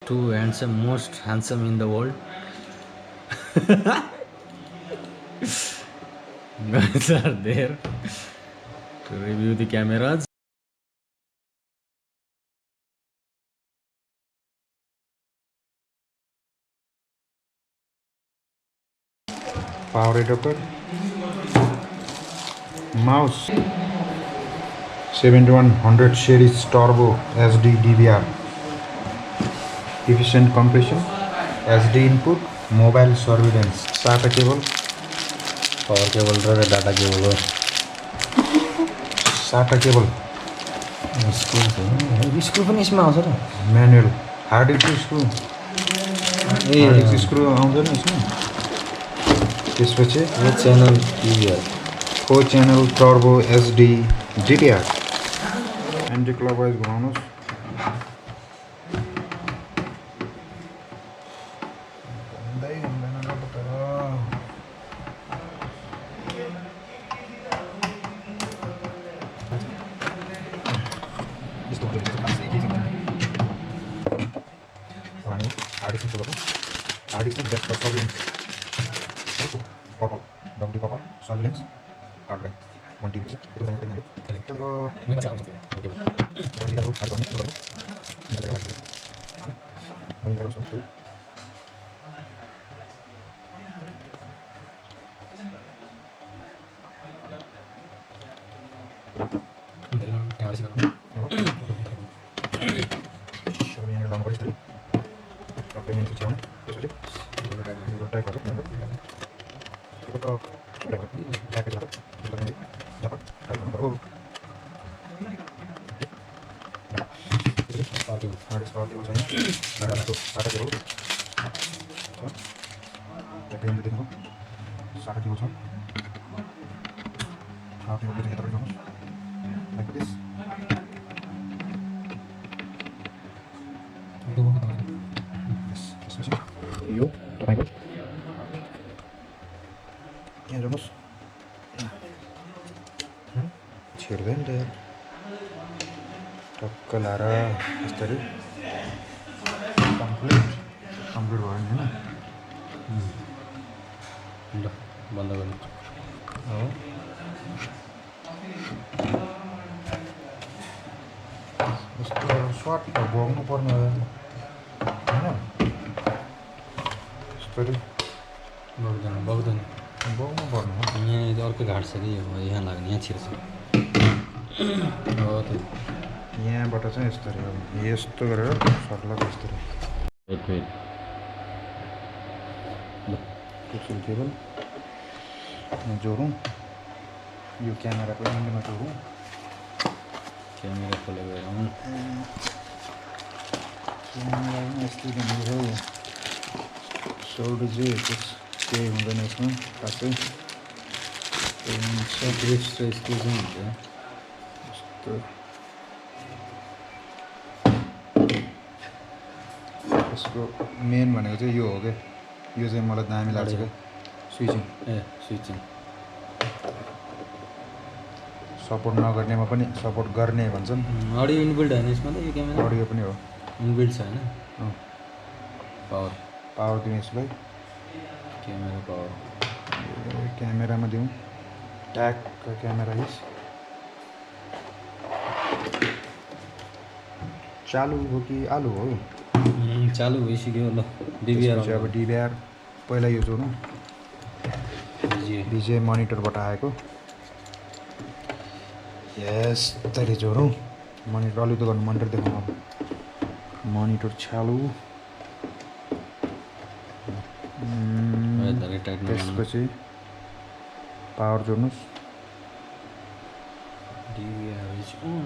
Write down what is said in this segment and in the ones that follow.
Two handsome, most handsome in the world. Guys are there to review the cameras. Power adapter, mouse, 7100 series turbo SD DVR, efficient compression, SD input, mobile surveillance, SATA cable, Power cable र data cable. SATA cable, screw पनि यसमा आउँछ र manual, hard disk screw, ए hard disk screw आउँदैन यसमा। त्यसपछि यो channel DVR 4 channel turbo SD DVR, anti clockwise घुमाउनुस्। Surveillance, hard drive, 1 TB. Like this. यो तपाईँको यहाँ हेर्नुहोस् छिर्दैन त यार टक्क लाएर यसरी कम्प्लिट भयो नि होइन ल बन्द गर्नु हो यस्तो सर्ट भोग्नु पर्ने होइन यस्तरी बग्दैन बग्दैन भोग्नु पर्ने हो यहाँ अर्को घाट छ कि यहाँ लाग्ने यहाँ छिर्छ हो त यहाँबाट चाहिँ यस्तरी हो यस्तो गरेर सर्लक यस्तरी वेट वेट ल पिक्सल केबल जोडौँ यो क्यामेराको एन्डमा जोडौँ क्यामेरा खोलेको हेरौँ क्यामेरा पनि यस्तो भनेको सोल्ड चाहिँ केही हुँदैन यसमा खासै ग्रिप्स र स्क्रू चाहिँ हुन्छ यस्तो यसको मेन भनेको चाहिँ यो हो क्या यो चाहिँ मलाई दामी लाग्छ क्या स्विचिङ ए स्विचिङ सपोर्ट नगर्नेमा पनि सपोर्ट गर्ने भन्छन् अडियो इनबिल्ड होइन यसमा त यो क्यामेरा अडियो पनि हो इनबिल्ड छ होइन पावर पावर दिउँ यसलाई क्यामेरा पावर क्यामेरामा दिउँ ट्यागको क्यामेरा हिस चालु हो कि आलु हो चालु भइसक्यो ल DVR अब DVR पहिला यो जोडौँ भिजिए मोनिटरबाट आएको यसरी जोडौँ मोनिटर अलि त गर्नु मोनिटर देखाउनु अब मोनिटर चालु त्यसपछि पावर जोड्नुहोस् DVR इज अन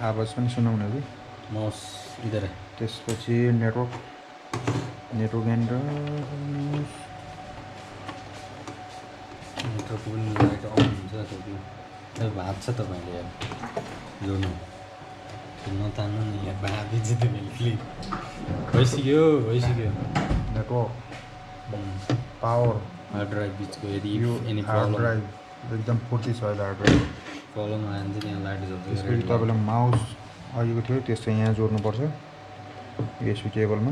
आवाज पनि सुनाउने कि माउस इधर है त्यसपछि नेटवर्क एन्ड नेटवर्क पनि लाइट अन हुन्छ त्यो भात छ तपाईँले यार जोड्नु नतान्नु नि यार भाँति चाहिँ तपाईँले क्लिक भइसक्यो नेटवर्क पावर हार्ड ड्राइभ बिचको यदि यो एनी हार्ड प्रब्लम ड्राइभ एकदम फुर्ती छ अहिले हार्ड ड्राइभ प्रब्लम आयो भने चाहिँ त्यहाँ लाइट त्यसपछि जल्छ तपाईँलाई माउस अहिलेको थियो त्यस्तो यहाँ जोड्नुपर्छ USB केबलमा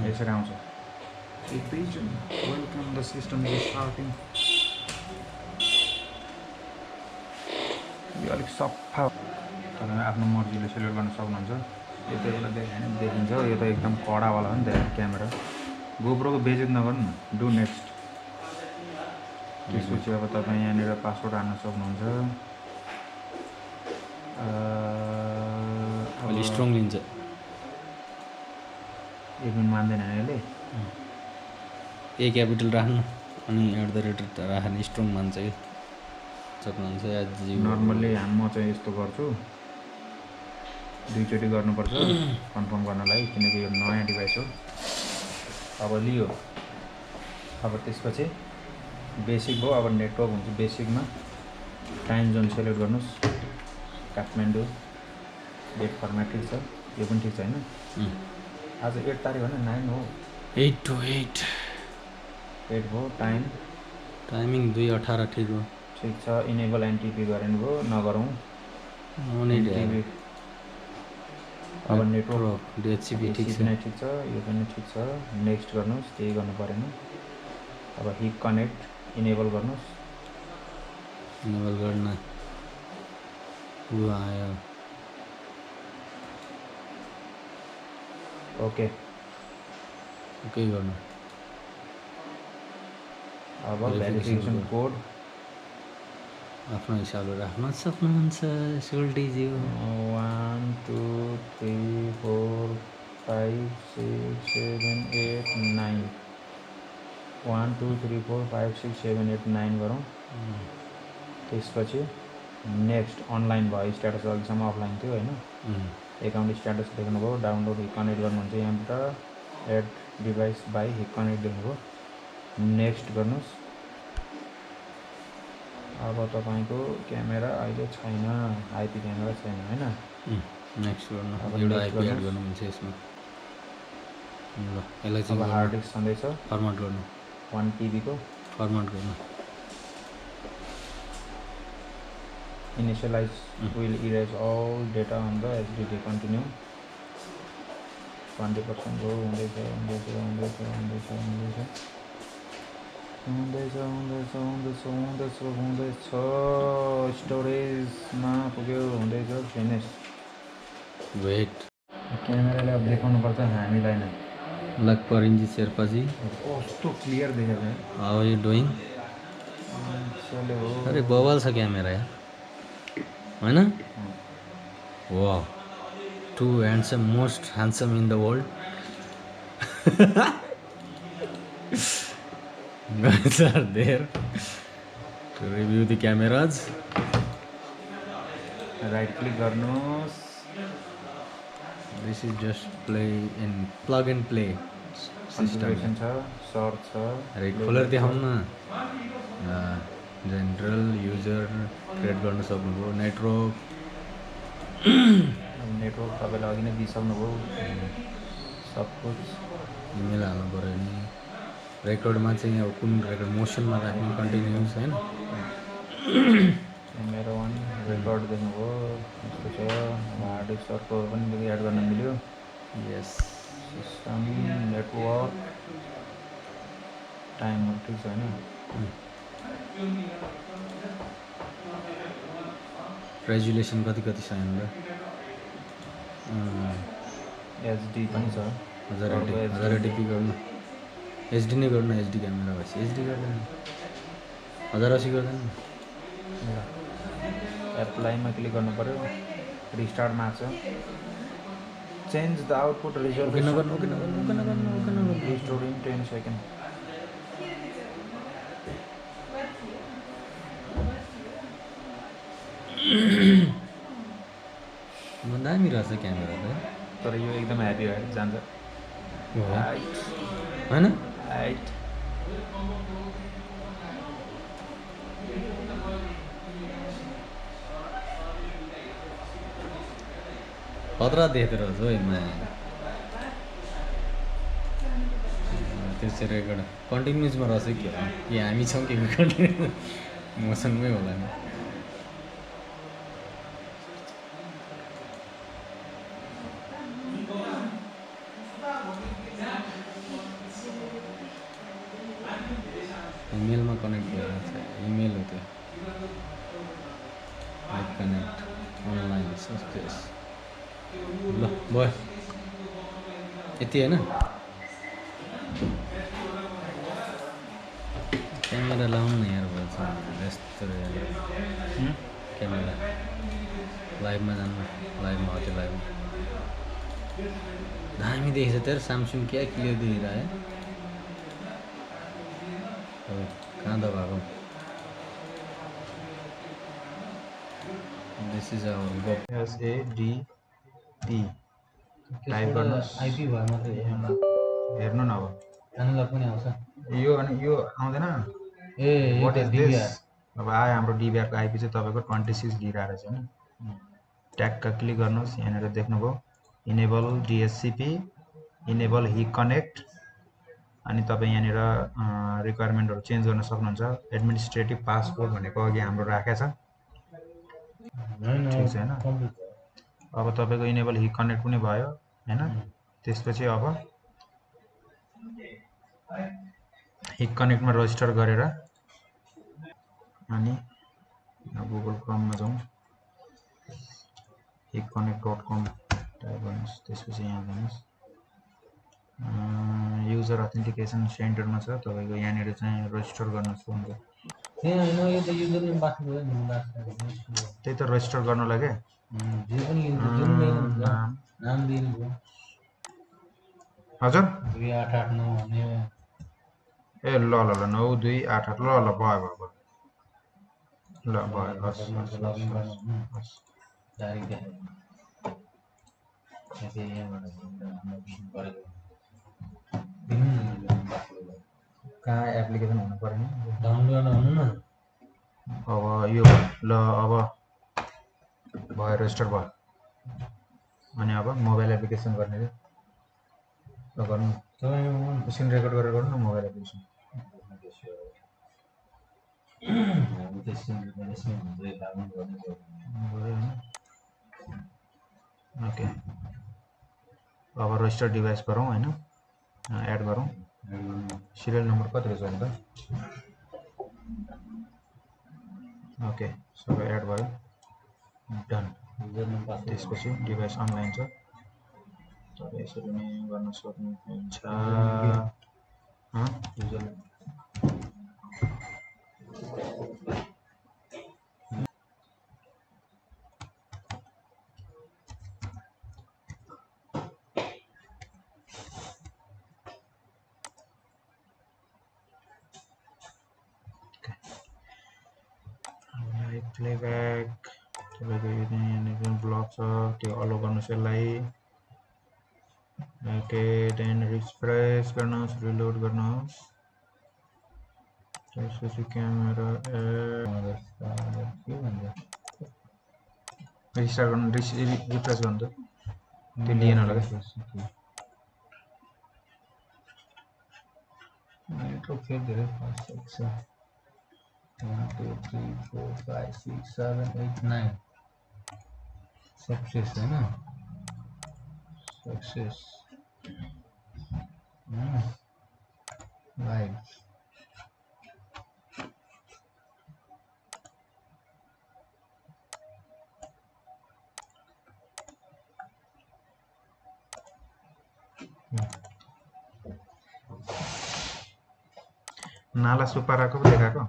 यसरी आउँछ Hikvision, welcome, the system is starting. यो अलिक सफा तपाईँ आफ्नो मर्जीले सेलेक्ट गर्न सक्नुहुन्छ। यो त एउटा देखिन्छ, यो त एकदम कडावाला हो नि त क्यामेरा। गोप्रोको बेइज्जत नगर्नु न, डु नेक्स्ट। त्यसपछि अब तपाईँ यहाँनिर पासवर्ड हाल्न सक्नुहुन्छ। अलि स्ट्रङ लिन्छ। एडमिन मान्दैन यसले। ए क्यापिटल राख्नु अनि @ राख्ने स्ट्रङ मान्छ कि सक्नुहुन्छ। नर्मल्ली म चाहिँ यस्तो गर्छु, दुईचोटि गर्नुपर्छ कन्फर्म गर्नलाई, किनकि यो नयाँ डिभाइस हो। अब लियो, अब त्यसपछि बेसिक भयो। अब नेटवर्क हुन्छ। बेसिकमा टाइम जोन सेलेक्ट गर्नुहोस्, काठमाडौँ, डेट फर्मेट ठिक छ, यो पनि ठिक छ होइन। आज 8 तारिक होइन, 9 हो। 8 to 8 भयो। टाइमिङ 2:18 ठिक हो। ठिक छ। इनेबल एनटिपी गरेर भयो, नगरौँ एनटिपी। अब नेटवर्क डिएचसिपी ठिक छ, ठिक छ, यो पनि ठिक छ। नेक्स्ट गर्नुहोस्, केही गर्नु परेन। अब हिक-कनेक्ट इनेबल गर्नुहोस्। इनेबल गर्न आयो। ओके गर्नु। अब भेरिफिकेसन कोड आफ्नो हिसाबले राख्न सक्नुहुन्छ। सोल्टिज्यू 1 2 3 4 5 6 7 8 9 1 2 3 4 5 6 7 8 9 गरौँ। त्यसपछि नेक्स्ट अनलाइन भयो। स्ट्याटस अहिलेसम्म अफलाइन थियो होइन। एकाउन्ट स्ट्याटस देख्नुभयो। डाउनलोड हिक-कनेक्ट गर्नुहुन्छ। यहाँबाट एड डिभाइस बाई हिक-कनेक्ट देख्नुभयो। नेक्स्ट गर्नुहोस्। अब तपाईँको क्यामेरा अहिले छैन, आइपी क्यामेरा छैन होइन। नेक्स्ट गर्नु। एउटा आइपी एड गर्नुहुन्छ यसमा। ल यसलाई चाहिँ हार्ड डिस्क छँदैछ, फर्मेट गर्नु। 1 TB को फर्मेट गर्नु। Initialise will erase all data on the HDD. Continue. 20% हो। हुँदैछ। स्टोरेजमा पुग्यो। हुँदैछ। फिनिस। वेट। क्यामेराले अब देखाउनु पर्छ हामीलाई नै। लक परिन्जी शेर्पाजी कस्तो क्लियर देखेको है। How are you doing? अरे बवाल छ क्यामेरा यार होइन। Wow, too handsome, most handsome in the world. Guys are there to review the cameras. Right click गर्नुहोस्। This is just plug and play configuration छ, सर्च छ। अरे खोलेर देखाउनु न। जेनरल युजर क्रिएट गर्न सक्नुभयो। नेटवर्क तपाईँलाई अघि नै दिइसक्नुभयो सब कुछ। इमेल हाल्नु पऱ्यो नि। रेकर्डमा चाहिँ अब कुन रेकर्ड मोसनमा राख्नु, कन्टिन्युस होइन। मेरो 1 रेकर्ड देख्नुभयो। यस्तो छ। हार्ड डिस्क सर्कल पनि एड गर्न मिल्यो। यस। सिस्टम, नेटवर्क, टाइमहरू ठिक छ होइन। रेजुलेसन कति छ यहाँनिर? एचडी पनि छ। 1080p गर्नु। एचडी नै गर्नु। एचडी क्यामेरा भएपछि एचडी गर्दैन। 1080 गर्दैन। एप्लाईमा क्लिक गर्नु पऱ्यो। रिस्टार्ट माग्छ। Change the output resolution. Restore in 10 second. दामी रहेछ क्यामेरा त। तर यो एकदम ह्याप्पी भएर जान्छ होइन। खतरा देख्दो रहेछ है माया त्यसरी रेकर्ड कन्टिन्युसमा रहेछ कि हो कि हामी छौँ कि कन्टिन्यू मोसनमै होला नि इमेलमा कनेक्ट भइरहेको छ इमेल हो त्यो Hik-Connect अनलाइन सस्पेस ल भयो यति होइन क्यामेरा लाउनु न यार भएछ यस्तो क्यामेरा लाइभमा जानु लाइभमा हो त्यो लाइभमा दामी देखिन्छ तेरो स्यामसङ क्या क्लियर देखिरहेको कहाँ दबाएको दिस इज आवर गप SADP टाइप गर्नुहोस् आइपी भयो मात्रै हेर्नु न अब एनालग पनि आउँछ यो अनि यो आउँदैन ए वाट इज DVR दिस अब आयो हाम्रो DVR को आइपी चाहिँ तपाईँको 26 दिइरहेको रहेछ हैन ट्यागका क्लिक गर्नुहोस् यहाँनिर देख्नुभयो इनेबल DSCP इनेबल Hik-Connect अनि तपाईँ यहाँनिर रिक्वायरमेन्टहरू चेन्ज गर्न सक्नुहुन्छ एडमिनिस्ट्रेटिभ पासपोर्ट भनेको अघि हाम्रो राखेको छ ठिक छ हैन अब तपाईँको इनेबल Hik-Connect पनि भयो हैन त्यसपछि अब Hik-Connect मा रजिस्टर गरेर अनि गुगल क्रोममा जाउँ hikconnect.com टाइप गर्नुहोस् त्यसपछि यहाँ जानुहोस् युजर अथेन्टिकेसन सेन्टरमा छ तपाईँको यहाँनिर चाहिँ रजिस्टर गर्नुहोस् फोनको त्यही त रजिस्टर गर्नलाई के नाम दिनुभयो हजुर 2889 भन्ने ए ल ल ल 9288 ल ल भयो भयो ल भयो हस् लगइन गर्नु हस् तारिक देखायो त्यसै यहाँबाट गरेको कहाँ एप्लिकेसन हुनु पर्यो नि डाउनलोड हुनु न अब यो ल अब भयो रजिस्टर भयो अनि अब मोबाइल एप्लिकेसन गर्ने रे ल गर्नु तपाईँ स्क्रिन रेकर्ड गरेर गर्नु न मोबाइल एप्लिकेसन ओके अब रजिस्टर डिभाइस गरौँ हैन एड गरौँ सिरियल नम्बर कति रहेछ अन्त ओके सबै एड भयो डन त्यसपछि डिभाइस अनलाइन छ तपाईँ यसरी नै गर्न सक्नुहुन्छ प्लेब्याक तपाईँको यो चाहिँ जुन ब्लक छ त्यो अलो गर्नुहोस् यसलाई ओके देन रिफ्रेस गर्नुहोस् रिलोड गर्नुहोस् त्यसपछि क्यामेरा रिस्टार्ट गर्नु रिफ्रेस गर्नु त त्यो लिएन होला क्या नेटवर्क फेरि धेरै फास्ट छ 1 2 3 4 5 6 7 8 9 सक्सेस हैन सक्सेस लाइभ नाला सुपाराको पो देखाएको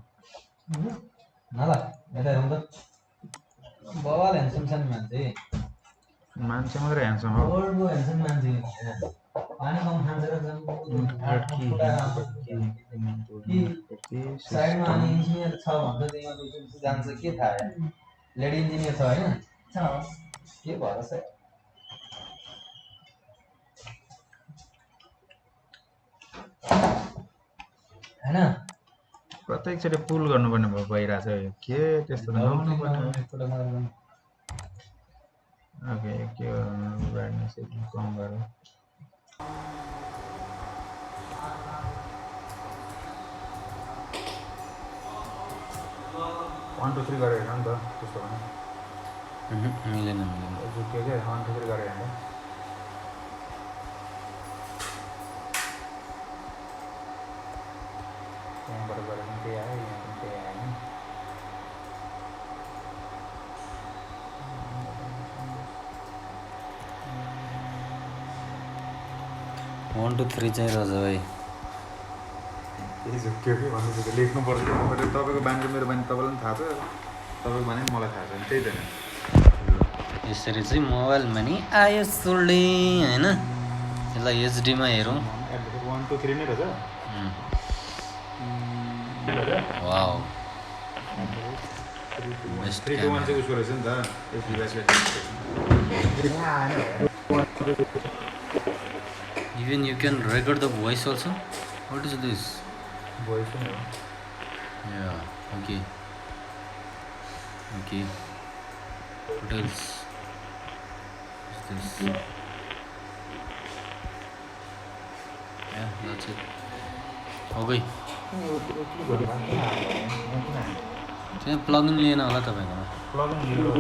नाला यता हेरौँ त बवाल ह्यान्डसम छ नि मान्छे मान्छे मात्रै ह्यान्डसम हो वर्ल्डको ह्यान्डसम मान्छे पानी कम खान्छ र साइडमा अनि इन्जिनियर छ भन्छ त्यहीमा जान्छ के थाहा लेडी इन्जिनियर छ होइन के भरोसा हैन प्रत्येकचोटि पुल गर्नुपर्ने भइरहेछ के त्यस्तो नहुनु पर्ने ओके के गर्नु ब्राइटनेस एकदम कम गरौँ 1 2 3 गरेर हेर्नु नि त त्यस्तो भने मिलेन झुक्यो के 1 2 3 गरेर हेर्नु यहाँबाट गरेर पनि त्यही आयो यहाँ पनि त्यही आयो नि 1 2 3 चाहिँ राजा भाइ त्यही झुक्यो कि भन्नु लेख्नु पर्छ तपाईँको बानी मेरो बानी तपाईँलाई पनि थाहा छ तपाईँको बानी मलाई थाहा छ त्यही त यसरी चाहिँ मोबाइलमा नि आयो सोल्डे हैन यसलाई एचडीमा हेरौँ 1 2 3 नै रहेछ वाउ 3 2 1 चाहिँ उसको रहेछ नि त यस डिभाइसले Even you can record the voice also. What is this? Voice no. Yeah. Okay. Okay. What else? What's this? Yeah, that's it. Okay. त्यहाँ प्लगइन लिएन होला तपाईँकोमा प्लगइन